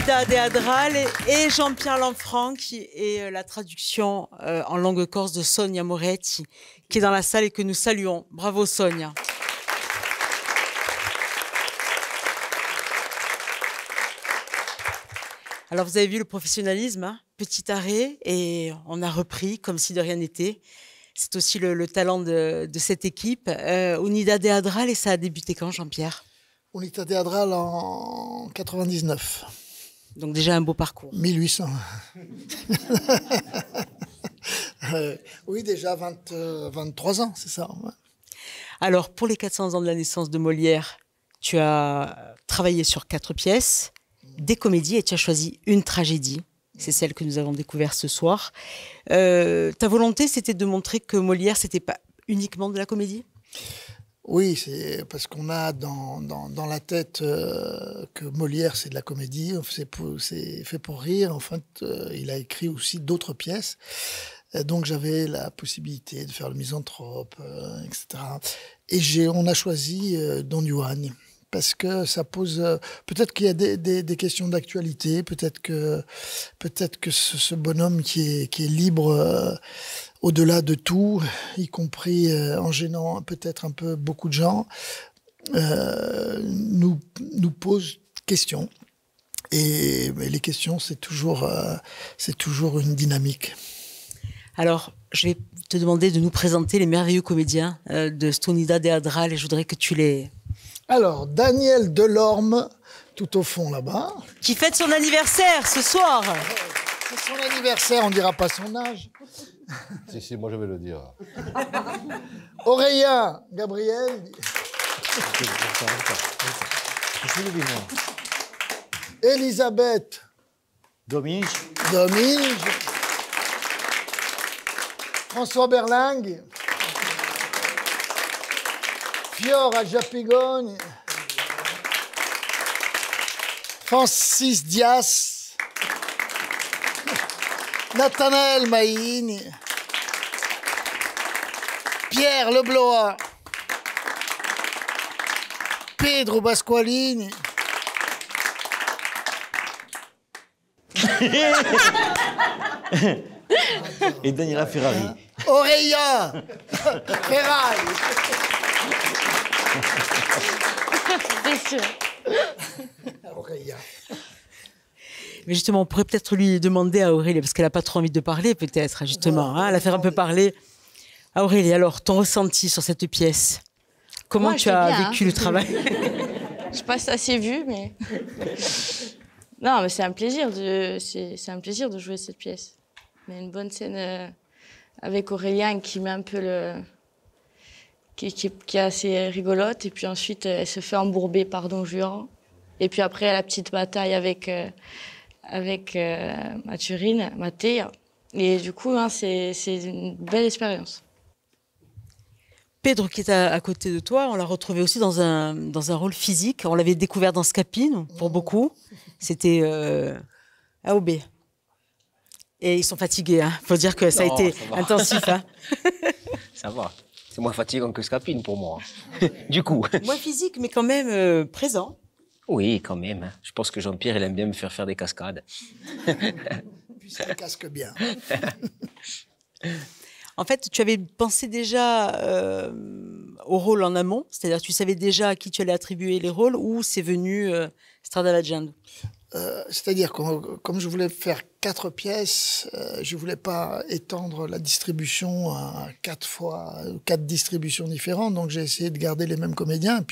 Unidad et Adral et Jean-Pierre Lanfranc qui est la traduction en langue corse de Sonia Moretti qui est dans la salle et que nous saluons. Bravo Sonia. Alors vous avez vu le professionnalisme, hein, petit arrêt et on a repris comme si de rien n'était. C'est aussi le talent de cette équipe. Unidad et Adral, et ça a débuté quand, Jean-Pierre? Unidad et Adral en 99. Donc déjà un beau parcours. 1800. Oui, déjà 23 ans, c'est ça. Ouais. Alors, pour les 400 ans de la naissance de Molière, tu as travaillé sur 4 pièces, des comédies, et tu as choisi une tragédie. C'est celle que nous avons découverte ce soir. Ta volonté, c'était de montrer que Molière, c'était pas uniquement de la comédie? Oui, c'est parce qu'on a dans la tête que Molière, c'est de la comédie, c'est fait pour rire. En fait, il a écrit aussi d'autres pièces. Donc, j'avais la possibilité de faire le misanthrope, etc. Et on a choisi Don Juan. Parce que ça pose... peut-être qu'il y a des questions d'actualité, peut-être que ce bonhomme qui est libre au-delà de tout, y compris en gênant peut-être un peu beaucoup de gens, nous pose questions. Et les questions, c'est toujours une dynamique. Alors, je vais te demander de nous présenter les merveilleux comédiens de Unidad et Adral, et je voudrais que tu les... Alors, Daniel Delorme, tout au fond là-bas. Qui fête son anniversaire ce soir. C'est son anniversaire, on ne dira pas son âge. Si, moi je vais le dire. Aurélien Gabriel. Elisabeth Domingue. François Berlingue. Fior Adjapigogne, Francis Dias, Nathanaël Maïni, Pierre Leblois, Pedro Pasqualini, et Daniela Ferrari. Aurélia Ferrari. Aurélia. Mais justement, on pourrait peut-être lui demander à Aurélie, parce qu'elle n'a pas trop envie de parler, peut-être, justement, hein, la faire un peu parler. Aurélie, alors, ton ressenti sur cette pièce? Comment Moi, tu as bien, vécu le travail? Je sais pas si ça s'est vu, mais... Non, mais c'est un plaisir de jouer cette pièce. Il y a une bonne scène avec Aurélien qui met un peu le... qui est assez rigolote. Et puis ensuite, elle se fait embourber par Don Juan. Et puis après, la petite bataille avec Mathé. Et du coup, hein, c'est une belle expérience. Pedro, qui est à côté de toi, on l'a retrouvé aussi dans un rôle physique. On l'avait découvert dans Scapin, pour beaucoup. C'était AOB. Et ils sont fatigués. Il faut dire que ça a été intensif. Hein. Ça va. C'est moins fatigant que Scapin pour moi. Du coup. Moins physique, mais quand même présent. Oui, quand même. Je pense que Jean-Pierre, il aime bien me faire des cascades. Puis ça casque bien. En fait, tu avais pensé déjà au rôle en amont, c'est-à-dire tu savais déjà à qui tu allais attribuer les rôles, ou c'est venu Strada-Vaggiando? C'est-à-dire que comme je voulais faire 4 pièces, je voulais pas étendre la distribution à 4 distributions différentes, donc j'ai essayé de garder les mêmes comédiens,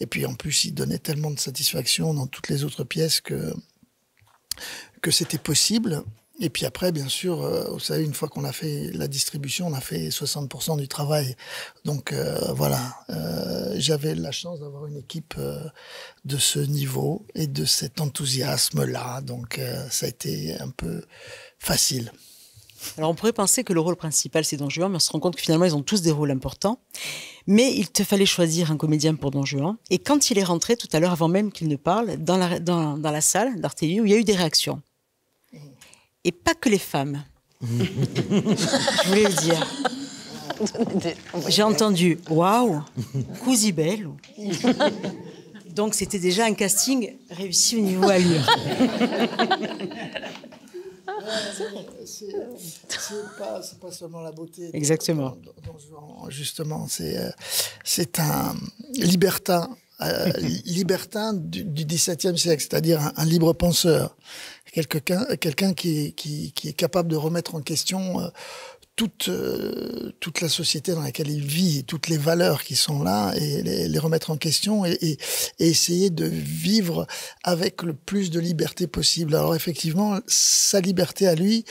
et puis en plus ils donnaient tellement de satisfaction dans toutes les autres pièces que c'était possible. Et puis après, bien sûr, vous savez, une fois qu'on a fait la distribution, on a fait 60% du travail. Donc voilà, j'avais la chance d'avoir une équipe de ce niveau et de cet enthousiasme-là. Donc ça a été un peu facile. Alors on pourrait penser que le rôle principal c'est Don Juan, mais on se rend compte que finalement ils ont tous des rôles importants. Mais il te fallait choisir un comédien pour Don Juan. Et quand il est rentré tout à l'heure, avant même qu'il ne parle, dans la salle d'Artélie, où il y a eu des réactions. Et pas que les femmes. Je voulais le dire. J'ai entendu « Waouh »,« Cousibelle ». Donc c'était déjà un casting réussi au niveau allure. C'est pas seulement la beauté. Exactement. Justement, c'est un libertin. Libertin du XVIIe siècle, c'est-à-dire un libre penseur, quelqu'un qui est capable de remettre en question toute la société dans laquelle il vit, toutes les valeurs qui sont là, et les remettre en question et essayer de vivre avec le plus de liberté possible. Alors effectivement, sa liberté à lui,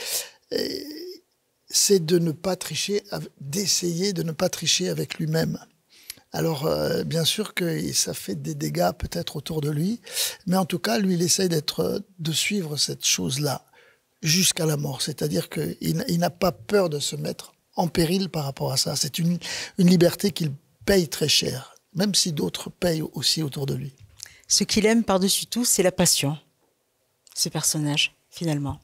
c'est de ne pas tricher, d'essayer de ne pas tricher avec lui-même. Alors, bien sûr que ça fait des dégâts peut-être autour de lui, mais en tout cas, lui, il essaye de suivre cette chose-là jusqu'à la mort. C'est-à-dire qu'il n'a pas peur de se mettre en péril par rapport à ça. C'est une liberté qu'il paye très cher, même si d'autres payent aussi autour de lui. Ce qu'il aime par-dessus tout, c'est la passion, ce personnage, finalement.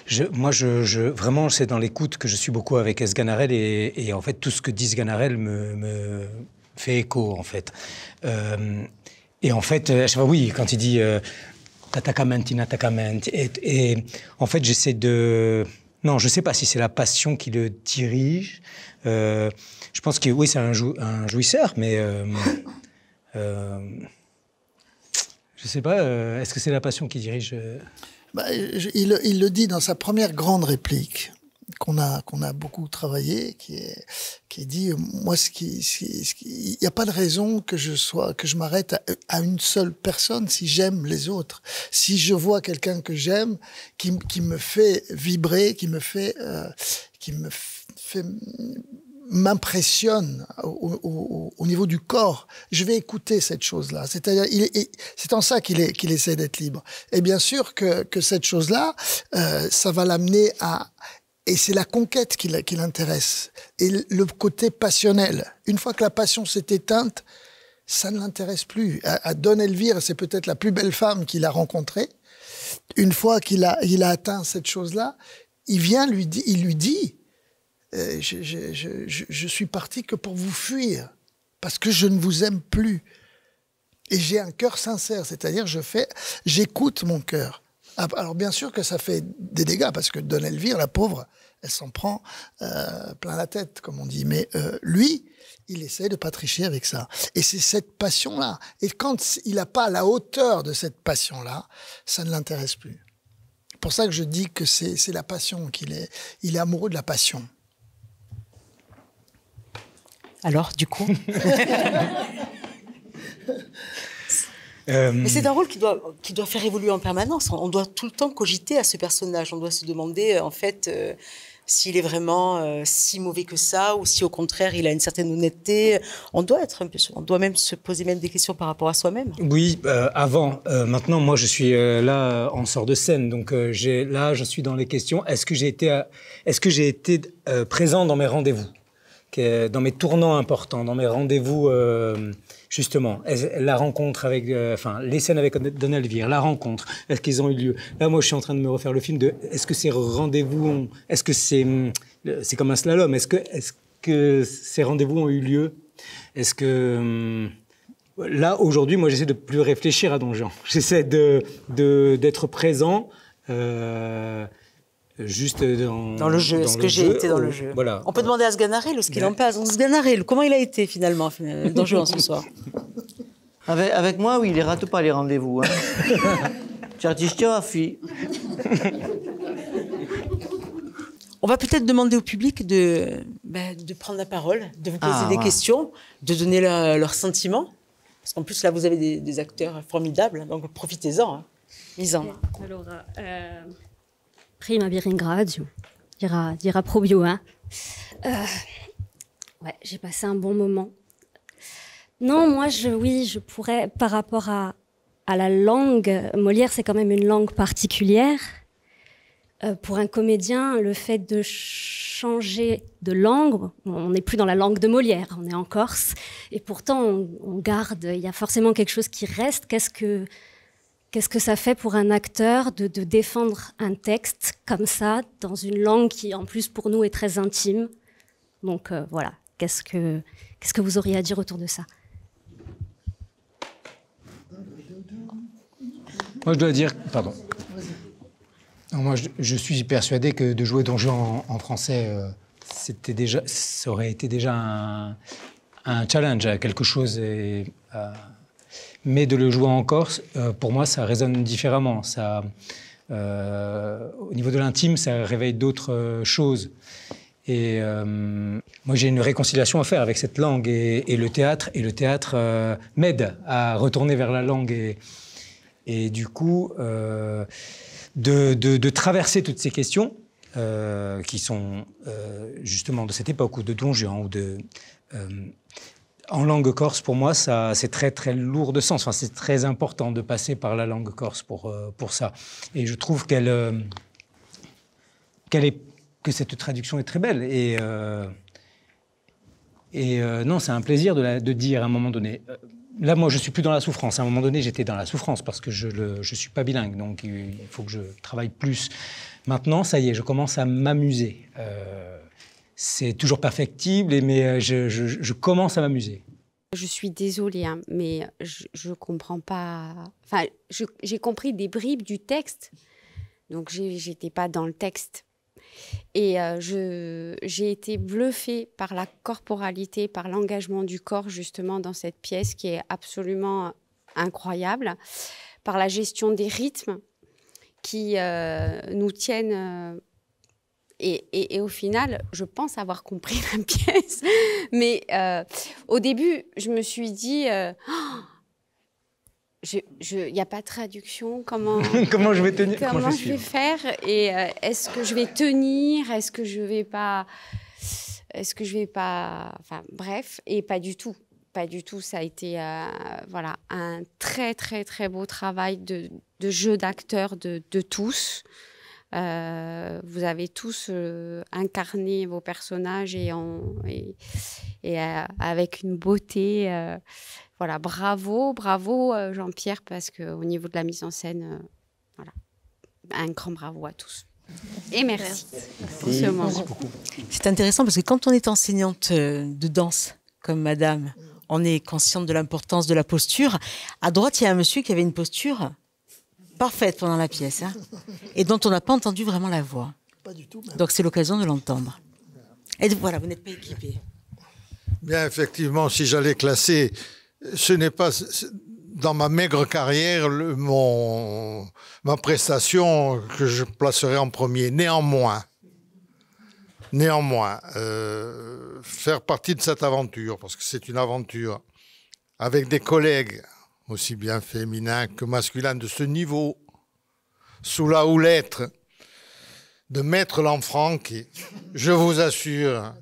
Vraiment, c'est dans l'écoute que je suis beaucoup avec Sganarelle et en fait, tout ce que dit Sganarelle me fait écho, en fait. Et en fait, oui, quand il dit t'attacament, inattacament, et en fait, j'essaie de... Non, je ne sais pas si c'est la passion qui le dirige. Je pense que oui, c'est un jouisseur, mais... je ne sais pas, est-ce que c'est la passion qui dirige il le dit dans sa première grande réplique qu'on a beaucoup travaillé, qui est dit, moi, il n'y a pas de raison que je m'arrête à une seule personne si j'aime les autres. Si je vois quelqu'un que j'aime, qui me fait vibrer, qui m'impressionne au niveau du corps, je vais écouter cette chose-là. C'est-à-dire, c'est en ça qu'il essaie d'être libre. Et bien sûr que cette chose-là, ça va l'amener et c'est la conquête qui l'intéresse. Et le côté passionnel. Une fois que la passion s'est éteinte, ça ne l'intéresse plus. À Don Elvire, c'est peut-être la plus belle femme qu'il a rencontrée. Une fois qu'il a atteint cette chose-là, il lui dit, je suis parti que pour vous fuir, parce que je ne vous aime plus. Et j'ai un cœur sincère, c'est-à-dire j'écoute mon cœur. Alors bien sûr que ça fait des dégâts, parce que Don Elvire, la pauvre, elle s'en prend plein la tête, comme on dit. Mais lui, il essaie de pas tricher avec ça. Et c'est cette passion-là. Et quand il n'a pas la hauteur de cette passion-là, ça ne l'intéresse plus. C'est pour ça que je dis que c'est la passion il est amoureux de la passion. Alors, du coup Mais c'est un rôle qui doit faire évoluer en permanence. On doit tout le temps cogiter à ce personnage. On doit se demander, en fait, s'il est vraiment si mauvais que ça, ou si au contraire il a une certaine honnêteté. On doit même se poser des questions par rapport à soi-même. Oui, avant. Maintenant, moi, je suis là en sort de scène, donc là, je suis dans les questions. Est-ce que j'ai été présent dans mes rendez-vous, dans mes tournants importants, dans mes rendez-vous, justement, la rencontre avec, les scènes avec Don Elvire, la rencontre, est-ce qu'ils ont eu lieu? Là, moi, je suis en train de me refaire le film de, est-ce que ces rendez-vous est-ce que c'est comme un slalom, est-ce que ces rendez-vous ont eu lieu? Est-ce que, là, aujourd'hui, moi, j'essaie de plus réfléchir à Don Juan. J'essaie d'être présent, juste dans le jeu, est-ce que j'ai été dans le jeu? Voilà. On peut demander à Sganarelle ce qu'il en pense. Sganarelle, comment il a été finalement dans Juan ce soir? Avec moi, oui, il ne rate pas les rendez-vous. Fille. On va peut-être demander au public de prendre la parole, de vous poser des questions, de donner leurs sentiments. Parce qu'en plus, là, vous avez des acteurs formidables, donc profitez-en. Hein. Mise-en. Allora, prima vi ringrazio, dirà proprio, hein. Ouais, j'ai passé un bon moment. Non, moi, je pourrais, par rapport à la langue, Molière, c'est quand même une langue particulière. Pour un comédien, le fait de changer de langue, on n'est plus dans la langue de Molière, on est en Corse, et pourtant, on garde, il y a forcément quelque chose qui reste. Qu'est-ce que ça fait pour un acteur de défendre un texte comme ça, dans une langue qui, en plus, pour nous, est très intime? Donc, voilà. Qu'est-ce que vous auriez à dire autour de ça? Moi, je dois dire... Pardon. Non, moi, je suis persuadé que de jouer Don Juan en français, ça aurait été déjà un challenge, quelque chose. Mais de le jouer en Corse, pour moi, ça résonne différemment. Au niveau de l'intime, ça réveille d'autres choses. Et moi, j'ai une réconciliation à faire avec cette langue et le théâtre. Et le théâtre m'aide à retourner vers la langue. Et du coup... De traverser toutes ces questions qui sont justement de cette époque ou de Don Juan ou en langue corse, pour moi, c'est très très lourd de sens. Enfin, c'est très important de passer par la langue corse pour ça. Et je trouve que cette traduction est très belle. Et non, c'est un plaisir de dire à un moment donné. Là, moi, je suis plus dans la souffrance. À un moment donné, j'étais dans la souffrance parce que je suis pas bilingue, donc il faut que je travaille plus. Maintenant, ça y est, je commence à m'amuser. C'est toujours perfectible, mais je commence à m'amuser. Je suis désolée, hein, mais je comprends pas... Enfin, j'ai compris des bribes du texte, donc j'étais pas dans le texte. Et j'ai été bluffée par la corporalité, par l'engagement du corps justement dans cette pièce qui est absolument incroyable, par la gestion des rythmes qui nous tiennent. Et au final, je pense avoir compris la pièce. Mais au début, je me suis dit... il n'y a pas de traduction, comment je vais tenir, comment je vais faire, et est-ce que je vais tenir, est-ce que je vais pas, enfin bref, et pas du tout, ça a été voilà, un très très très beau travail de jeu d'acteurs de tous. Vous avez tous incarné vos personnages et avec une beauté. Voilà, bravo Jean-Pierre, parce qu'au niveau de la mise en scène, voilà, un grand bravo à tous. Et merci pour ce moment. C'est intéressant parce que quand on est enseignante de danse, comme madame, on est consciente de l'importance de la posture. À droite, il y a un monsieur qui avait une posture parfaite pendant la pièce, hein, et dont on n'a pas entendu vraiment la voix. Pas du tout. Même. Donc c'est l'occasion de l'entendre. Et voilà, vous n'êtes pas équipé. Bien, effectivement, si j'allais classer, ce n'est pas dans ma maigre carrière ma prestation que je placerai en premier. Néanmoins, faire partie de cette aventure, parce que c'est une aventure, avec des collègues, aussi bien féminins que masculins, de ce niveau, sous la houlette de Maître Lanfranchi, je vous assure,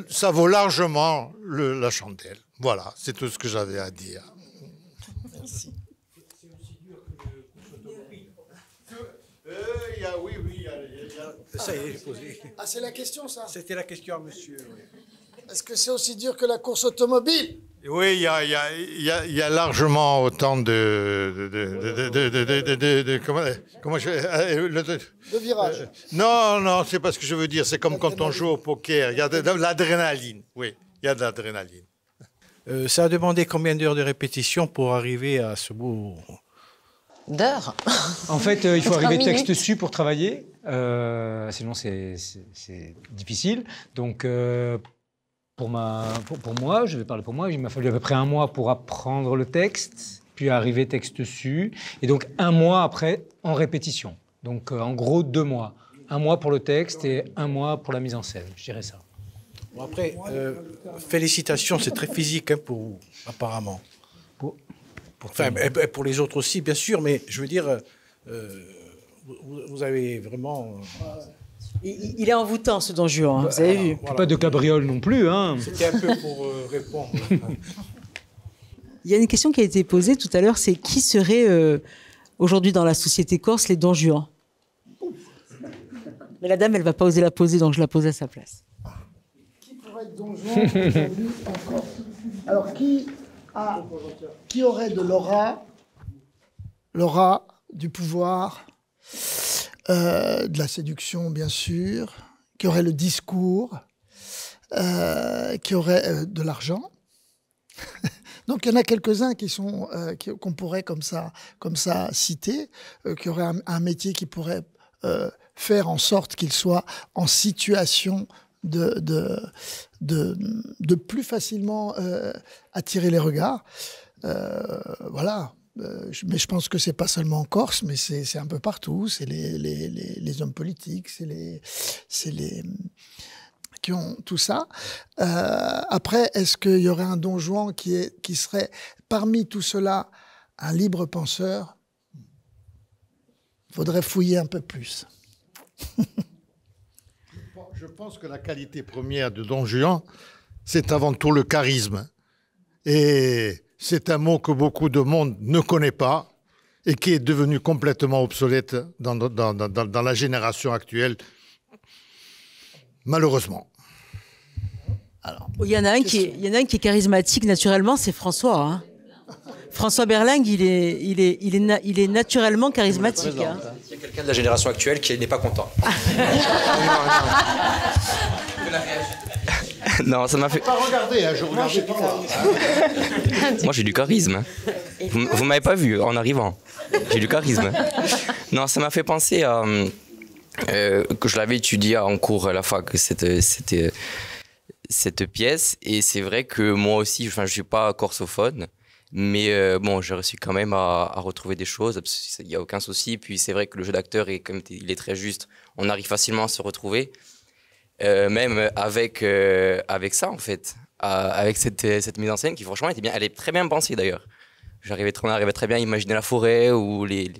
ça vaut largement la chandelle. Voilà, c'est tout ce que j'avais à dire. Merci. Oui, ça y est, j'ai posé. Ah, c'est la question, ça? C'était la question à monsieur. Oui. Est-ce que c'est aussi dur que la course automobile? Oui, il y a largement autant de virages. Non, c'est pas ce que je veux dire. C'est comme quand on joue au poker. Il y a de l'adrénaline. Oui, il y a de l'adrénaline. Ça a demandé combien d'heures de répétition pour arriver à ce beau... D'heures. En fait, il faut arriver texte dessus pour travailler. Sinon, c'est difficile. Donc... Pour moi, je vais parler pour moi, il m'a fallu à peu près 1 mois pour apprendre le texte, puis arriver texte dessus, et donc 1 mois après en répétition. Donc en gros 2 mois. 1 mois pour le texte et 1 mois pour la mise en scène, je dirais ça. Bon, après, félicitations, c'est très physique hein, pour vous, apparemment. Pour les autres aussi, bien sûr, mais je veux dire, vous avez vraiment... Il est envoûtant, ce Don Juan, vous avez vu. Voilà. Pas de cabriole non plus. Hein. C'était un peu pour répondre. Il y a une question qui a été posée tout à l'heure, c'est qui serait aujourd'hui dans la société corse les Don Juan? Mais la dame, elle ne va pas oser la poser, donc je la pose à sa place. Qui pourrait être Don Juan aujourd'hui en Corse? Alors, qui aurait de l'aura, du pouvoir, de la séduction, bien sûr, qui aurait le discours, qui aurait de l'argent. Donc il y en a quelques-uns qui sont qu'on pourrait comme ça citer, qui auraient un métier qui pourrait faire en sorte qu'ils soient en situation de plus facilement attirer les regards. Voilà. Mais je pense que c'est pas seulement en Corse, mais c'est un peu partout. C'est les hommes politiques, c'est les qui ont tout ça. Après, est-ce qu'il y aurait un Don Juan qui serait parmi tout cela un libre penseur? Faudrait fouiller un peu plus. Je pense que la qualité première de Don Juan, c'est avant tout le charisme. Et c'est un mot que beaucoup de monde ne connaît pas et qui est devenu complètement obsolète dans la génération actuelle, malheureusement. Alors, il y en a un qui est charismatique naturellement, c'est François. Hein. François Berlingue, il est naturellement charismatique. Hein. Il y a quelqu'un de la génération actuelle qui n'est pas content. Non, ça m'a fait... Pas regarder, hein, je regardais pas. Moi, j'ai du charisme. Vous m'avez pas vu en arrivant. J'ai du charisme. Non, ça m'a fait penser à... que je l'avais étudié en cours à la fac, cette pièce. Et c'est vrai que moi aussi, je ne suis pas corsophone. Mais bon, j'ai réussi quand même à retrouver des choses. Il n'y a aucun souci. Puis c'est vrai que le jeu d'acteur, il est très juste. On arrive facilement à se retrouver. Même avec ça, en fait. Avec cette mise en scène qui, franchement, était bien. Elle est très bien pensée, d'ailleurs. On arrivait très bien à imaginer la forêt ou les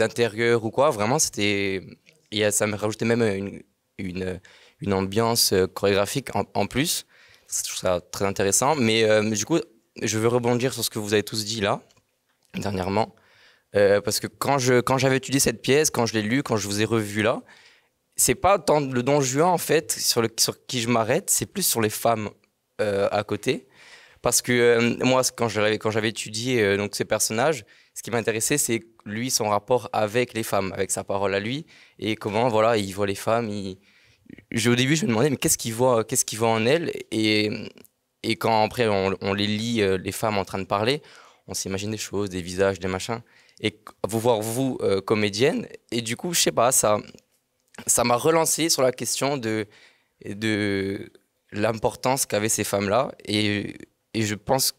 intérieurs ou quoi. Vraiment, c'était... Et ça me rajoutait même une ambiance chorégraphique en plus. Je trouve ça très intéressant. Mais du coup, je veux rebondir sur ce que vous avez tous dit là, dernièrement. Parce que quand j'avais étudié cette pièce, quand je l'ai lue, quand je vous ai revu là, c'est pas tant le Don Juan, en fait, sur qui je m'arrête, c'est plus sur les femmes à côté. Parce que moi, quand j'avais étudié donc, ces personnages, ce qui m'intéressait, c'est lui, son rapport avec les femmes, avec sa parole à lui, et comment voilà, il voit les femmes. Au début, je me demandais, mais qu'est-ce qu'il voit en elles? Et quand après, on les lit, les femmes en train de parler, on s'imagine des choses, des visages, des machins. Et vous voir, vous, comédienne, et du coup, je sais pas, ça m'a relancé sur la question de l'importance qu'avaient ces femmes-là. Et je pense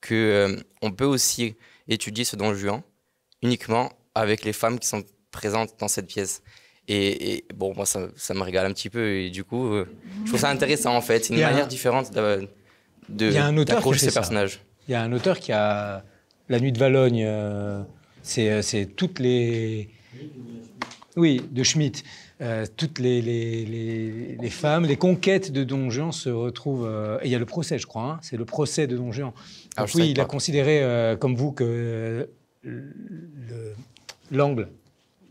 qu'on peut aussi étudier ce Don Juan uniquement avec les femmes qui sont présentes dans cette pièce. Et bon, moi, ça me régale un petit peu. Et du coup, je trouve ça intéressant, en fait. C'est une manière différente d'approcher ces personnages. Il y a un auteur qui a La Nuit de Valognes. C'est toutes les... Oui, de Schmitt. Toutes les femmes, les conquêtes de Don Juan se retrouvent... et il y a le procès, je crois. Hein, c'est le procès de Don Juan. Donc oui, il a considéré, comme vous, que l'angle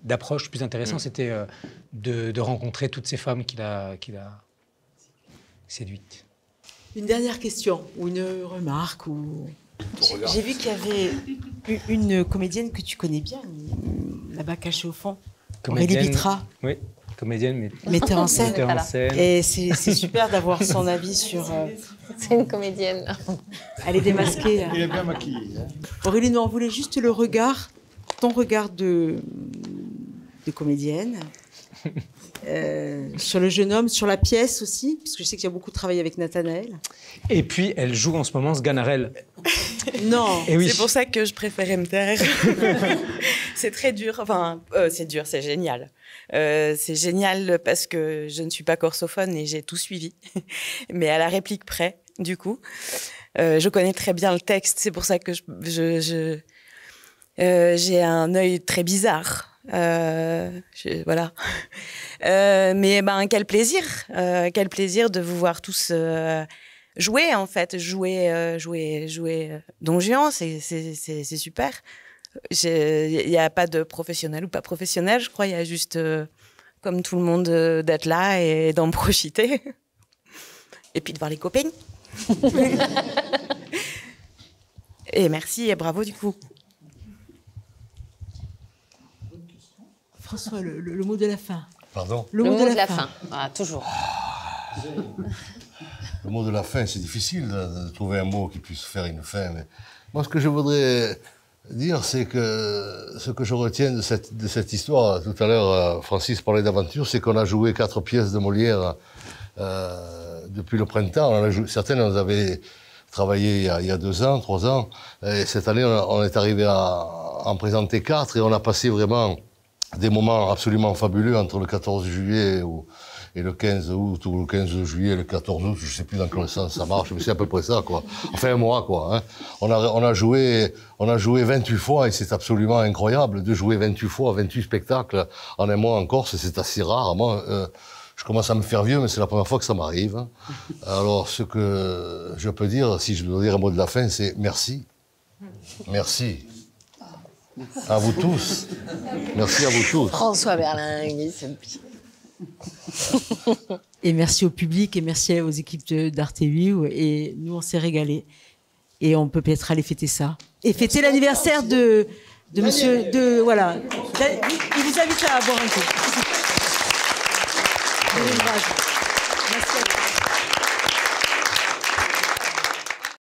d'approche plus intéressant, c'était de rencontrer toutes ces femmes qu'il a séduites. Une dernière question, ou une remarque, ou... J'ai vu qu'il y avait une comédienne que tu connais bien, là-bas cachée au fond. Aurélie Vitra. Oui, comédienne, metteur en scène. Metteur en scène. Et c'est super d'avoir son avis sur... C'est une comédienne. Elle est démasquée. Il est bien maquillé. Hein. Aurélie, nous, on voulait juste le regard, ton regard de comédienne, sur le jeune homme, sur la pièce aussi, parce que je sais qu'il y a beaucoup travaillé avec Nathanaël. Et puis, elle joue en ce moment Sganarelle. Non. Oui. C'est pour ça que je préférais me taire. C'est très dur. Enfin, c'est dur, c'est génial. C'est génial parce que je ne suis pas corsophone et j'ai tout suivi. Mais à la réplique près, du coup. Je connais très bien le texte. C'est pour ça que j'ai un œil très bizarre. Voilà. Mais quel plaisir de vous voir tous jouer, en fait. Jouer Don Juan, c'est super. Il n'y a pas de professionnel ou pas professionnel, je crois. Il y a juste, comme tout le monde, d'être là et d'en profiter. Et puis de voir les copains. Et merci et bravo, du coup. François, le mot de la fin. Pardon? Le mot de la fin. Ah, toujours. Le mot de la fin, c'est difficile de trouver un mot qui puisse faire une fin. Mais moi, ce que je voudrais dire, c'est que ce que je retiens de cette histoire, tout à l'heure, Francis parlait d'aventure, c'est qu'on a joué 4 pièces de Molière depuis le printemps. Certaines, on avait travaillé il y a 2 ans, 3 ans. Et cette année, on est arrivé à en présenter 4 et on a passé vraiment des moments absolument fabuleux entre le 14 juillet et le 15 août, ou le 15 juillet, le 14 août, je sais plus dans quel sens ça marche, mais c'est à peu près ça, quoi. Enfin, un mois, quoi, hein. On a joué 28 fois et c'est absolument incroyable de jouer 28 fois, 28 spectacles en un mois en Corse, c'est assez rare. Moi, je commence à me faire vieux, mais c'est la première fois que ça m'arrive, hein. Alors, ce que je peux dire, si je dois dire un mot de la fin, c'est merci. Merci. À vous tous. Merci à vous tous. François Berlingue, Et merci au public et merci aux équipes d'Arte8. Et nous, on s'est régalés. Et on peut peut-être aller fêter ça. Et fêter l'anniversaire de monsieur... Voilà. Il vous invite à boire un coup. Merci à vous.